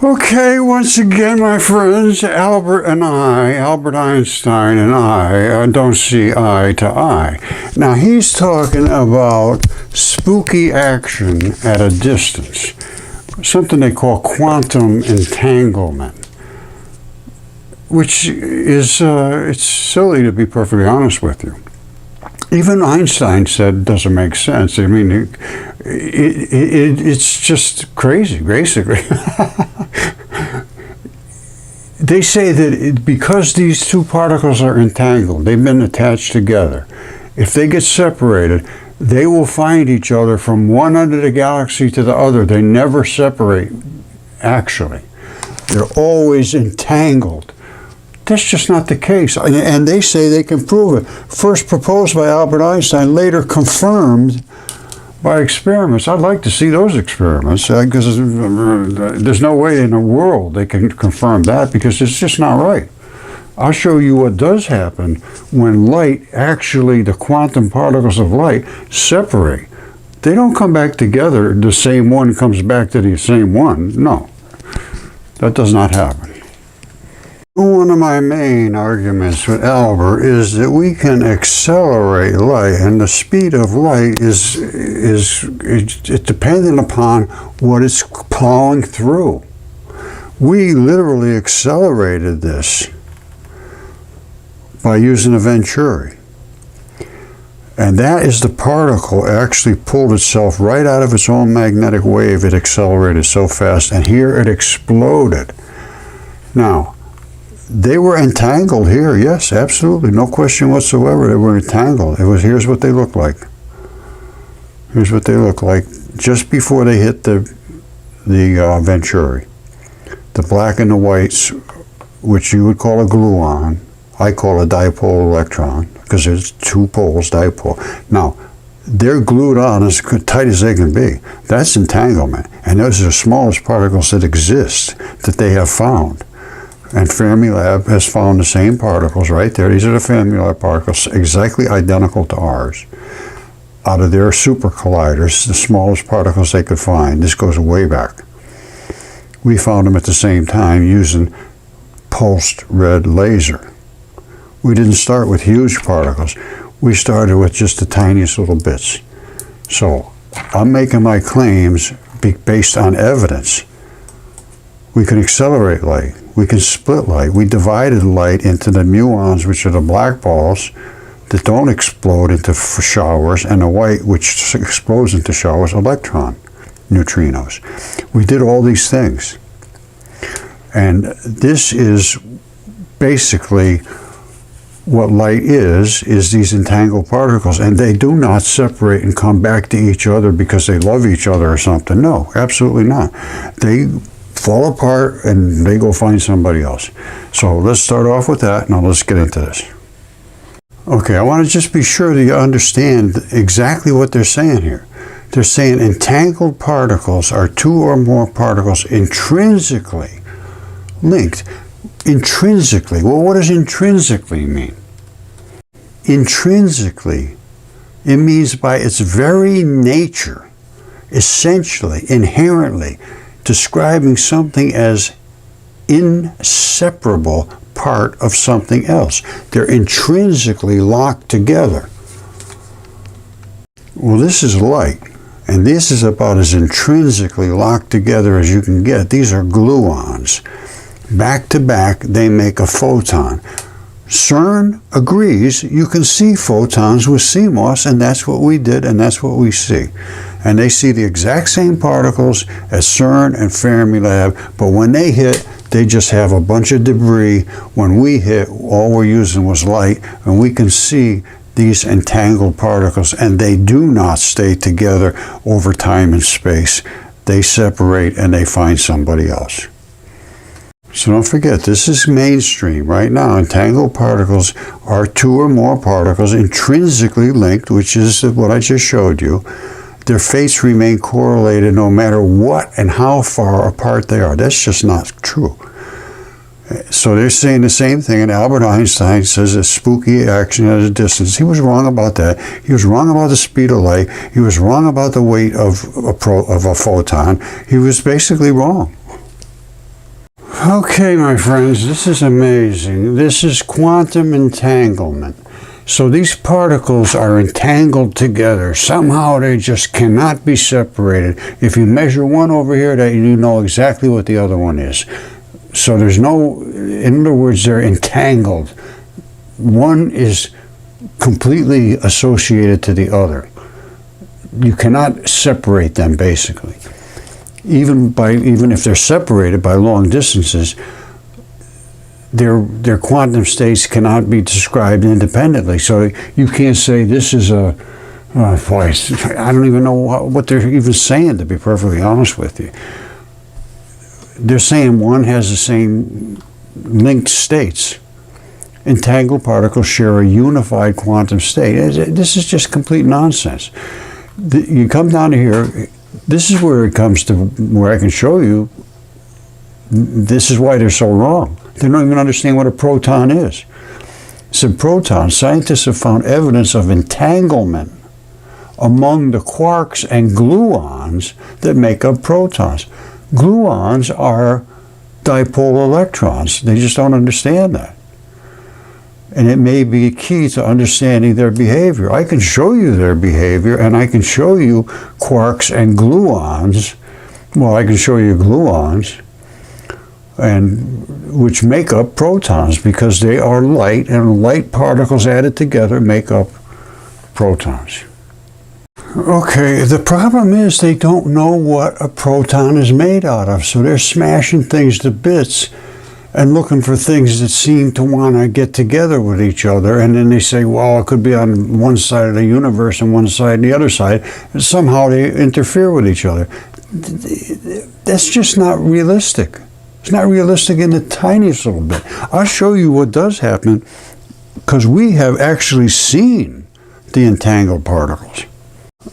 Okay, once again, my friends, Albert Einstein and I, don't see eye to eye. Now, he's talking about spooky action at a distance, something they call quantum entanglement, which is, it's silly to be perfectly honest with you. Even Einstein said it doesn't make sense. I mean, it's just crazy, basically. They say that because these two particles are entangled, they've been attached together, if they get separated, they will find each other from one end of the galaxy to the other. They never separate, actually. They're always entangled. That's just not the case. And they say they can prove it. First proposed by Albert Einstein, later confirmed by experiments. I'd like to see those experiments, because there's no way in the world they can confirm that, because it's just not right. I'll show you what does happen when light, actually the quantum particles of light, separate. They don't come back together, the same one comes back to the same one. No, that does not happen. One of my main arguments with Albert is that we can accelerate light, and the speed of light is dependent upon what it's plowing through. We literally accelerated this by using a Venturi. And that is the particle actually pulled itself right out of its own magnetic wave. It accelerated so fast, and here it exploded. Now, they were entangled here, yes, absolutely, no question whatsoever. They were entangled. Here's what they look like. Here's what they look like just before they hit the Venturi. The black and the whites, which you would call a gluon, I call a dipole electron, because there's two poles, dipole. Now, they're glued on as tight as they can be. That's entanglement, and those are the smallest particles that exist that they have found. And Fermilab has found the same particles right there. These are the Fermilab particles, exactly identical to ours. Out of their super colliders, the smallest particles they could find. This goes way back. We found them at the same time using pulsed red laser. We didn't start with huge particles. We started with just the tiniest little bits. So I'm making my claims based on evidence. We can accelerate light. We can split light. We divided light into the muons, which are the black balls that don't explode into showers, and the white, which explodes into showers, electron neutrinos. We did all these things. And this is basically what light is these entangled particles, and they do not separate and come back to each other because they love each other or something. No, absolutely not. They fall apart and they go find somebody else. So let's start off with that. Now let's get into this. Okay, I want to just be sure that you understand exactly what they're saying here. They're saying entangled particles are two or more particles intrinsically linked. Intrinsically. Well, what does intrinsically mean? Intrinsically, it means by its very nature, essentially, inherently, describing something as inseparable part of something else. They're intrinsically locked together. Well, this is light, and this is about as intrinsically locked together as you can get. These are gluons. Back to back, they make a photon. CERN agrees you can see photons with CMOS, and that's what we did, and that's what we see. And they see the exact same particles as CERN and Fermilab, but when they hit, they just have a bunch of debris. When we hit, all we're using was light, and we can see these entangled particles, and they do not stay together over time and space. They separate and they find somebody else. So don't forget, this is mainstream right now. Entangled particles are two or more particles intrinsically linked, which is what I just showed you. Their fates remain correlated no matter what and how far apart they are. That's just not true. So they're saying the same thing, and Albert Einstein says it's spooky action at a distance. He was wrong about that. He was wrong about the speed of light. He was wrong about the weight of a photon. He was basically wrong. Okay, my friends, this is amazing. This is quantum entanglement. So these particles are entangled together. Somehow they just cannot be separated. If you measure one over here, that you know exactly what the other one is. So there's no, in other words, they're entangled. One is completely associated to the other. You cannot separate them, basically. Even if they're separated by long distances, their quantum states cannot be described independently. So you can't say this is a, boy, I don't even know what they're even saying, to be perfectly honest with you. They're saying one has the same linked states. Entangled particles share a unified quantum state. This is just complete nonsense. You come down to here, this is where it comes to where I can show you this is why they're so wrong. They don't even understand what a proton is. So proton, scientists have found evidence of entanglement among the quarks and gluons that make up protons. Gluons are dipole electrons. They just don't understand that. And it may be key to understanding their behavior. I can show you their behavior, and I can show you quarks and gluons. Well, I can show you gluons, and which make up protons, because they are light, and light particles added together make up protons. Okay, the problem is they don't know what a proton is made out of, so they're smashing things to bits and looking for things that seem to want to get together with each other, and then they say, well, it could be on one side of the universe and one side and the other side, and somehow they interfere with each other. That's just not realistic. It's not realistic in the tiniest little bit. I'll show you what does happen, because we have actually seen the entangled particles.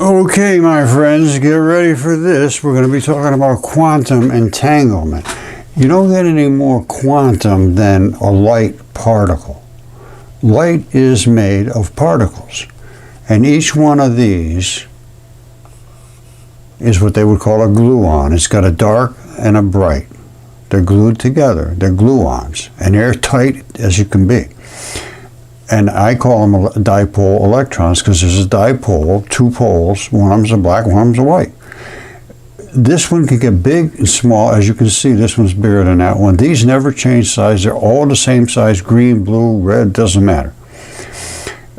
Okay, my friends, get ready for this. We're going to be talking about quantum entanglement. You don't get any more quantum than a light particle. Light is made of particles, and each one of these is what they would call a gluon. It's got a dark and a bright. They're glued together. They're gluons, and they're tight as you can be. And I call them dipole electrons because there's a dipole, two poles, one of them's a black, one of them's a white. This one can get big and small. As you can see, this one's bigger than that one. These never change size. They're all the same size, green, blue, red, doesn't matter.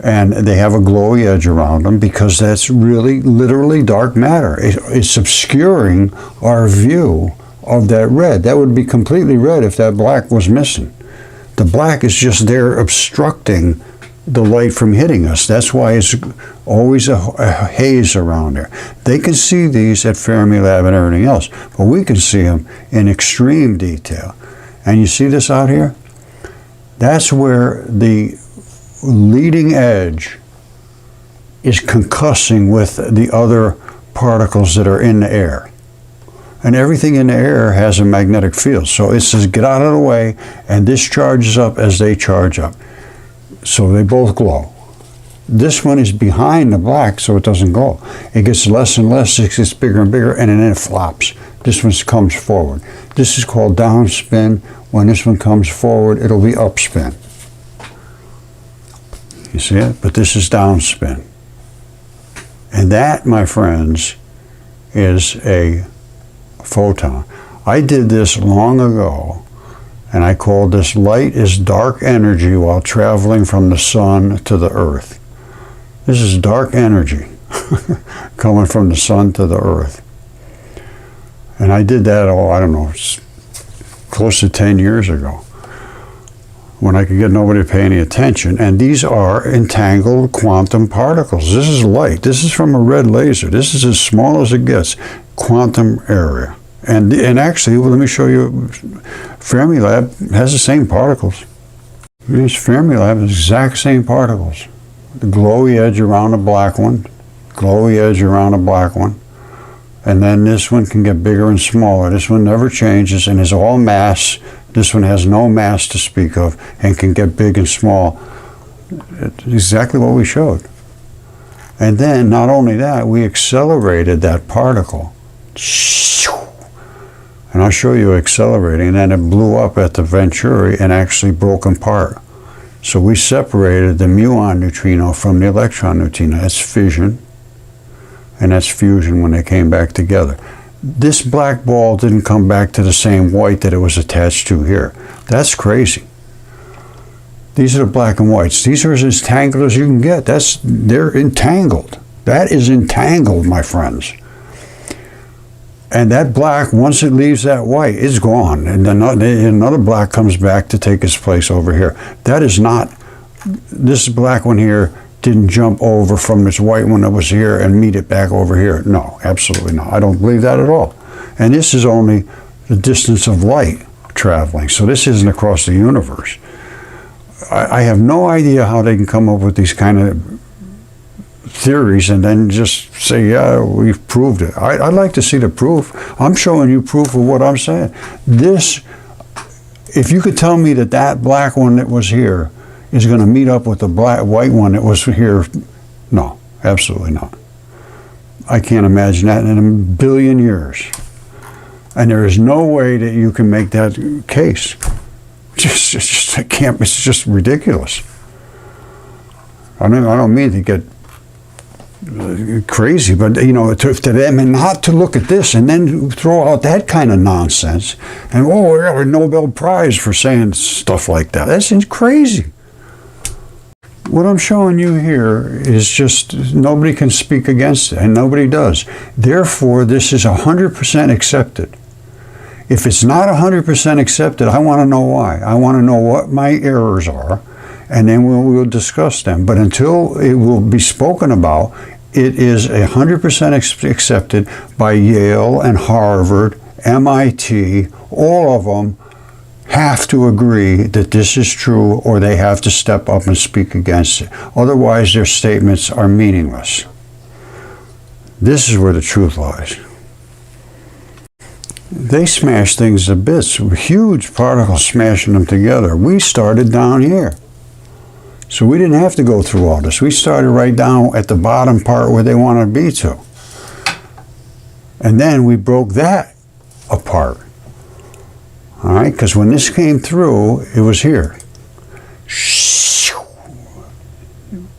And they have a glowy edge around them because that's really, literally dark matter. It's obscuring our view of that red. That would be completely red if that black was missing. The black is just there obstructing the light from hitting us. That's why it's always a haze around there. They can see these at Fermilab and everything else, but we can see them in extreme detail. And you see this out here? That's where the leading edge is concussing with the other particles that are in the air. And everything in the air has a magnetic field. So it says, get out of the way, and this charges up as they charge up. So they both glow. This one is behind the black, so it doesn't glow. It gets less and less, it gets bigger and bigger, and then it flops. This one comes forward. This is called downspin. When this one comes forward, it'll be upspin. You see it? But this is downspin. And that, my friends, is a photon. I did this long ago, and I called this light is dark energy while traveling from the sun to the earth. This is dark energy coming from the sun to the earth. And I did that, I don't know, close to 10 years ago, when I could get nobody to pay any attention. And these are entangled quantum particles. This is light. This is from a red laser. This is as small as it gets, quantum area. And actually, well, let me show you, Fermilab has the same particles. Here's Fermilab, the exact same particles. The glowy edge around the black one, glowy edge around the black one. And then this one can get bigger and smaller. This one never changes and is all mass. This one has no mass to speak of and can get big and small. It's exactly what we showed. And then, not only that, we accelerated that particle. And I'll show you accelerating, and then it blew up at the Venturi and actually broke apart. So we separated the muon neutrino from the electron neutrino. That's fission, and that's fusion when they came back together. This black ball didn't come back to the same white that it was attached to here. That's crazy. These are the black and whites. These are as entangled as you can get. They're entangled. That is entangled, my friends. And that black, once it leaves that white, it's gone. And another black comes back to take its place over here. That is not, this black one here didn't jump over from this white one that was here and meet it back over here. No, absolutely not. I don't believe that at all. And this is only the distance of light traveling. So this isn't across the universe. I have no idea how they can come up with these kind of theories and then just say, yeah, we've proved it. I'd like to see the proof. I'm showing you proof of what I'm saying. This, if you could tell me that that black one that was here is going to meet up with the white one that was here, no, absolutely not. I can't imagine that in a billion years. And there is no way that you can make that case. It's just ridiculous. I don't mean to get crazy, but you know, to them, and not to look at this and then throw out that kind of nonsense, and oh, we got a Nobel Prize for saying stuff like that. That's crazy. What I'm showing you here is just nobody can speak against it, and nobody does. Therefore, this is 100% accepted. If it's not 100% accepted, I want to know why. I want to know what my errors are, and then we'll discuss them. But until it will be spoken about, it is 100% accepted by Yale and Harvard, MIT, all of them have to agree that this is true, or they have to step up and speak against it. Otherwise, their statements are meaningless. This is where the truth lies. They smash things to bits, huge particles smashing them together. We started down here. So we didn't have to go through all this. We started right down at the bottom part where they want to be to. And then we broke that apart. All right, because when this came through, it was here.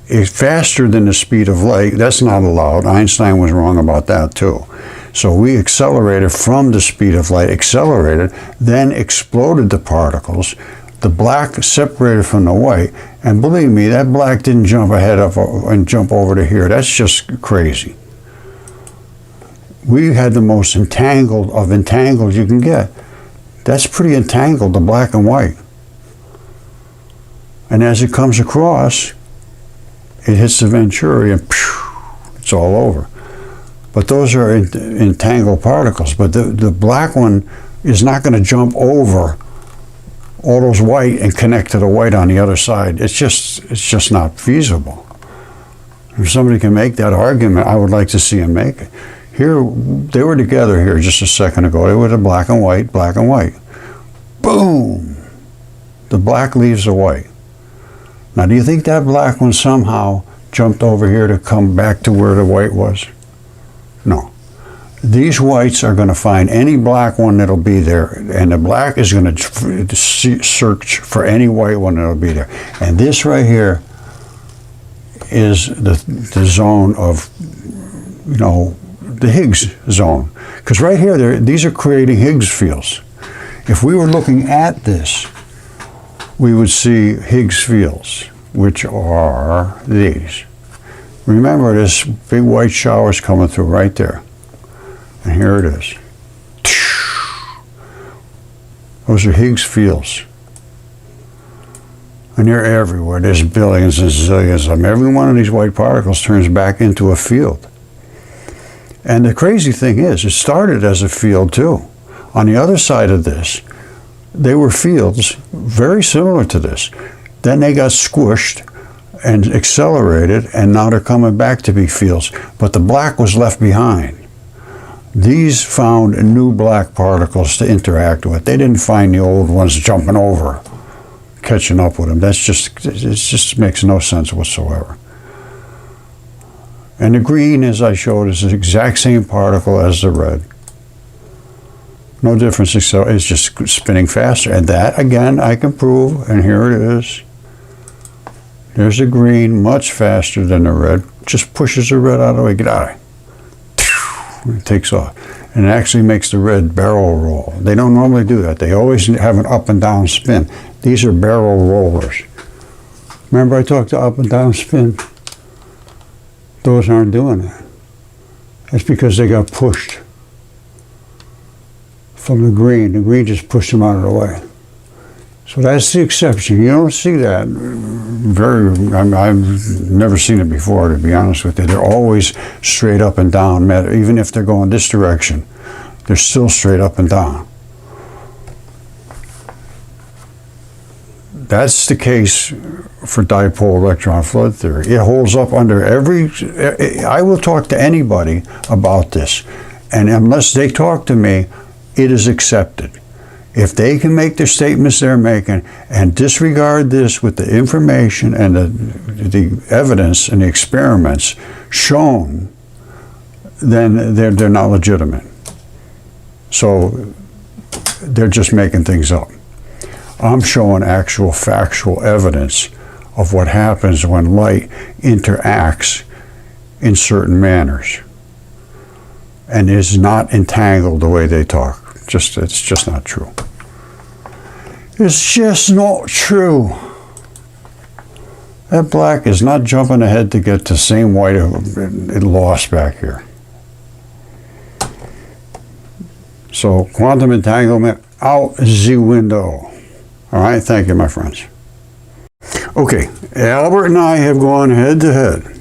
It's faster than the speed of light. That's not allowed. Einstein was wrong about that too. So we accelerated from the speed of light, accelerated, then exploded the particles. The black separated from the white, and believe me, that black didn't jump ahead of and jump over to here. That's just crazy. We had the most entangled of entangled you can get. That's pretty entangled, the black and white. And as it comes across, it hits the Venturi and it's all over. But those are entangled particles. But the black one is not going to jump over all those white and connect to the white on the other side. It's just not feasible. If somebody can make that argument, I would like to see them make it. Here, they were together here just a second ago. They were the black and white, black and white. Boom! The black leaves the white. Now, do you think that black one somehow jumped over here to come back to where the white was? No. These whites are going to find any black one that'll be there, and the black is going to search for any white one that'll be there. And this right here is the zone of, you know, the Higgs zone. Because right here, these are creating Higgs fields. If we were looking at this, we would see Higgs fields, which are these. Remember, this big white shower is coming through right there. And here it is. Those are Higgs fields. And they're everywhere. There's billions and zillions of them. Every one of these white particles turns back into a field. And the crazy thing is, it started as a field too. On the other side of this, they were fields very similar to this. Then they got squished and accelerated, and now they're coming back to be fields. But the black was left behind. These found new black particles to interact with. They didn't find the old ones jumping over, catching up with them. It just makes no sense whatsoever. And the green, as I showed, is the exact same particle as the red. No difference, it's just spinning faster. And that, again, I can prove, and here it is. There's the green, much faster than the red. Just pushes the red out of the way, get out of it. It takes off. And it actually makes the red barrel roll. They don't normally do that. They always have an up and down spin. These are barrel rollers. Remember I talked to up and down spin? Those aren't doing that. That's because they got pushed from the green. The green just pushed them out of the way. So that's the exception. You don't see that I've never seen it before, to be honest with you. They're always straight up and down, even if they're going this direction. They're still straight up and down. That's the case for dipole electron flood theory. It holds up under I will talk to anybody about this, and unless they talk to me, it is accepted. If they can make the statements they're making and disregard this with the information and the evidence and the experiments shown, then they're not legitimate. So they're just making things up. I'm showing actual factual evidence of what happens when light interacts in certain manners and is not entangled the way they talk. It's just not true. It's just not true. That black is not jumping ahead to get the same white it lost back here. So quantum entanglement out the window. All right, thank you, my friends. Okay, Albert and I have gone head to head.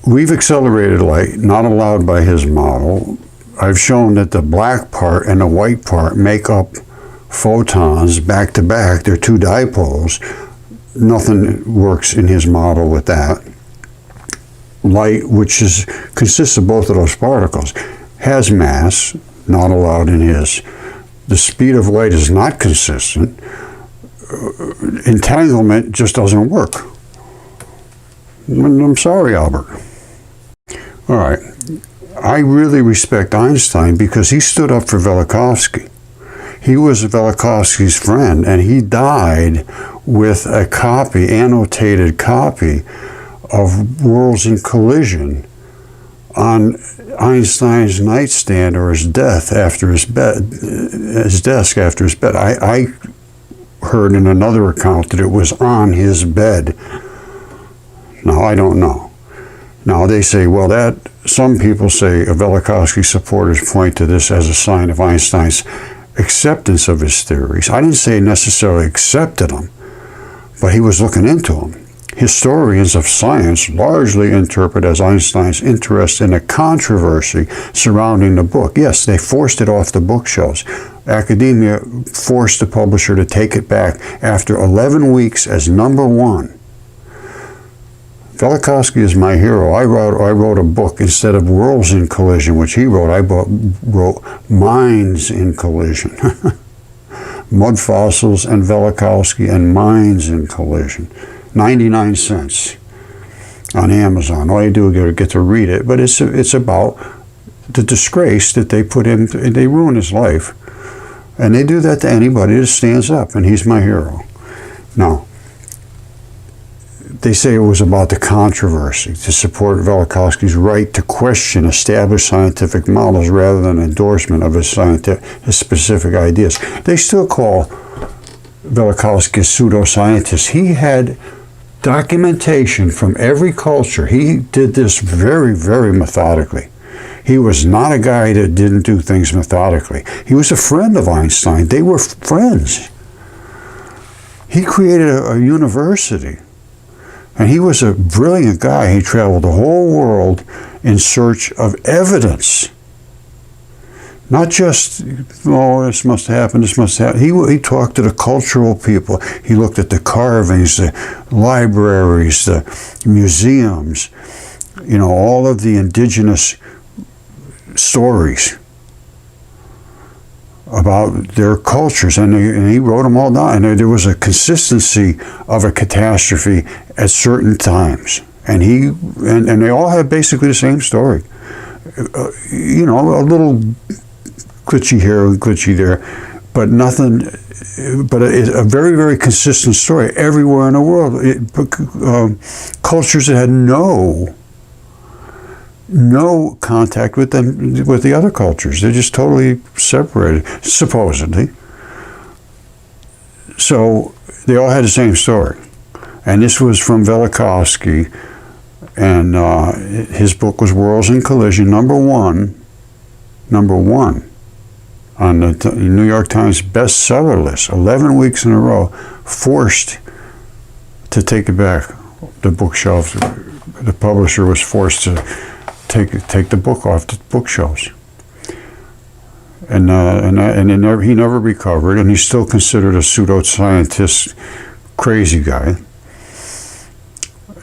We've accelerated light, not allowed by his model. I've shown that the black part and the white part make up photons back to back. They're two dipoles. Nothing works in his model with that. Light, which consists of both of those particles, has mass, not allowed in his. The speed of light is not consistent. Entanglement just doesn't work. I'm sorry, Albert. All right. I really respect Einstein because he stood up for Velikovsky. He was Velikovsky's friend, and he died with a copy, annotated copy of Worlds in Collision on Einstein's nightstand or his desk after his bed. I heard in another account that it was on his bed. Now, I don't know. Now, they say, well, some people say Velikovsky supporters point to this as a sign of Einstein's acceptance of his theories. I didn't say necessarily accepted them, but he was looking into them. Historians of science largely interpret as Einstein's interest in a controversy surrounding the book. Yes, they forced it off the bookshelves. Academia forced the publisher to take it back after 11 weeks as #1. Velikovsky is my hero. I wrote a book instead of Worlds in Collision, which he wrote. I wrote Minds in Collision. Mudfossils and Velikovsky and Minds in Collision. 99 cents on Amazon. All you do is get to read it. But it's about the disgrace that they put him through. They ruin his life. And they do that to anybody that stands up, and he's my hero. Now, they say it was about the controversy to support Velikovsky's right to question established scientific models rather than endorsement of his specific ideas. They still call Velikovsky a pseudoscientist. He had documentation from every culture. He did this very, very methodically. He was not a guy that didn't do things methodically. He was a friend of Einstein. They were friends. He created a university. And he was a brilliant guy. He traveled the whole world in search of evidence. Not just, oh, this must happen, this must happen. He talked to the cultural people. He looked at the carvings, the libraries, the museums, all of the indigenous stories about their cultures, and he wrote them all down. And there was a consistency of a catastrophe at certain times, and they all had basically the same story. A little glitchy here, glitchy there, but nothing. But it's a very, very consistent story everywhere in the world. Cultures that had no contact with them, with the other cultures. They're just totally separated, supposedly. So they all had the same story. And this was from Velikovsky, and his book was Worlds in Collision, number one on the New York Times bestseller list, 11 weeks in a row, forced to take it back. The bookshelves, the publisher was forced to take the book off the bookshelves. And he never recovered, and he's still considered a pseudoscientist, crazy guy.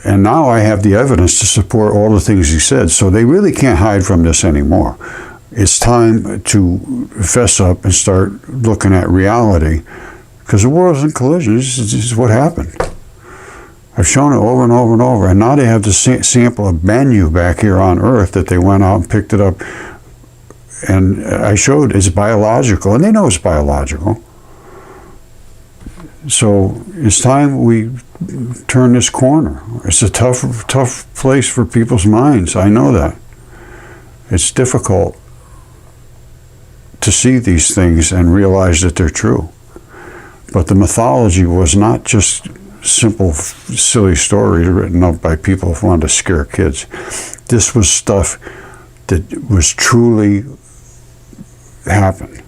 And now I have the evidence to support all the things he said, so they really can't hide from this anymore. It's time to fess up and start looking at reality, because the world's in collision. This is what happened. I've shown it over and over and over, and now they have the sample of Bennu back here on Earth that they went out and picked it up, and I showed it's biological, and they know it's biological. So it's time we turn this corner. It's a tough place for people's minds. I know that. It's difficult to see these things and realize that they're true. But the mythology was not just simple, silly stories written up by people who wanted to scare kids. This was stuff that was truly happened.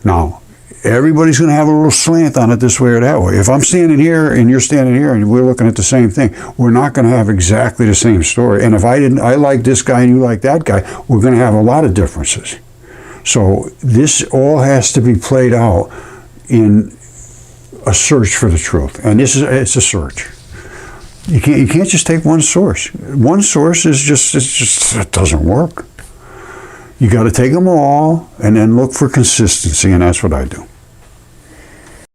Now, everybody's going to have a little slant on it this way or that way. If I'm standing here and you're standing here and we're looking at the same thing, we're not going to have exactly the same story. And if I like this guy and you like that guy, we're going to have a lot of differences. So this all has to be played out in a search for the truth, and it's a search. You can't just take one source. One source is just it doesn't work. You got to take them all and then look for consistency, and that's what I do.